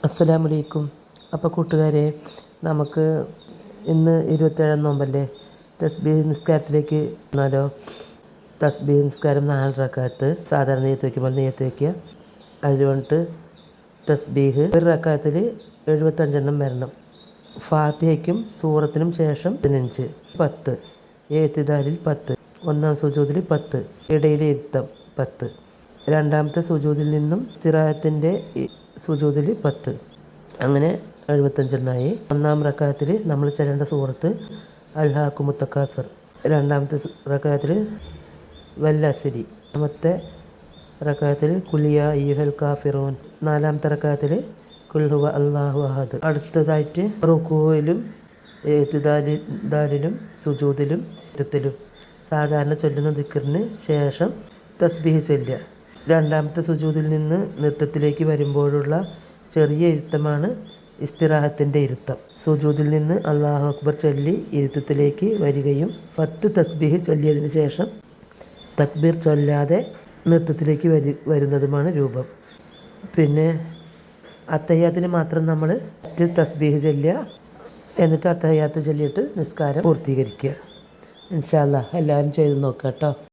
അസ്സലാമലൈക്കും. അപ്പോൾ കൂട്ടുകാരെ, നമുക്ക് ഇന്ന് 27 നോമ്പല്ലേ. തസ്ബീഹ് നിസ്കാരത്തിലേക്ക് വന്നാലോ. തസ്ബീഹ് നിസ്കാരം 4 റക്അത്ത് സാധാരണ നെയ്യത്ത് വയ്ക്കുമ്പോൾ നെയ്യത്ത് വയ്ക്കുക. അതിൽ വന്നിട്ട് തസ്ബീഹ് ഒരു റക്അത്തിൽ 75 വരണം. ഫാത്തിഹയ്ക്കും സൂറത്തിനും ശേഷം 15, 10, എഴുത്തിദാലിൽ 10, ഒന്നാം സുജൂദിൽ 10, ഇടയിലെ ഇരുത്തം 10, രണ്ടാമത്തെ സുജൂദിൽ നിന്നും സ്ഥിറായത്തിൻ്റെ സുജൂദിൽ 10, അങ്ങനെ 75 ഒന്നാം റക്അത്തിൽ നമ്മൾ ചെല്ലേണ്ട സൂറത്ത് അൽഹാക്കുമു തകാസുർ, രണ്ടാമത്തെ റക്അത്തിൽ വല്ലസ്രി, മൂന്നാമത്തെ റക്അത്തിൽ ഖുൽ യാ അയ്യുഹൽ കാഫിറൂൻ, നാലാമത്തെ റക്അത്തിൽ ഖുൽ ഹുവ അല്ലാഹു അഹദ്. അടുത്തതായിട്ട് റുകൂഇലും ഇഅ്തിദാലിലും സുജൂദിലും ഇരുത്തത്തിലും സാധാരണ ചൊല്ലുന്ന ദിക്റിന് ശേഷം തസ്ബീഹ് ചൊല്ലുക. രണ്ടാമത്തെ സുജൂദിൽ നിന്ന് നൃത്തത്തിലേക്ക് വരുമ്പോഴുള്ള ചെറിയ ഇരുത്തമാണ് ഇസ്തിറാഹത്തിൻ്റെ ഇരുത്തം. സുജൂദിൽ നിന്ന് അല്ലാഹു അക്ബർ ചൊല്ലി ഇരുത്തത്തിലേക്ക് വരികയും 10 തസ്ബീഹ് ചൊല്ലിയതിന് ശേഷം തക്ബീർ ചൊല്ലാതെ നൃത്തത്തിലേക്ക് വരുന്നതുമാണ് രൂപം. പിന്നെ അത്തഹിയാത്തിന് മാത്രം നമ്മൾ തസ്ബീഹ് ചൊല്ലുക, എന്നിട്ട് അത്തഹിയാത്ത് ചൊല്ലിയിട്ട് നിസ്കാരം പൂർത്തീകരിക്കുക. ഇൻഷാ അല്ലാഹ് എല്ലാവരും ചെയ്ത് നോക്കുക കേട്ടോ.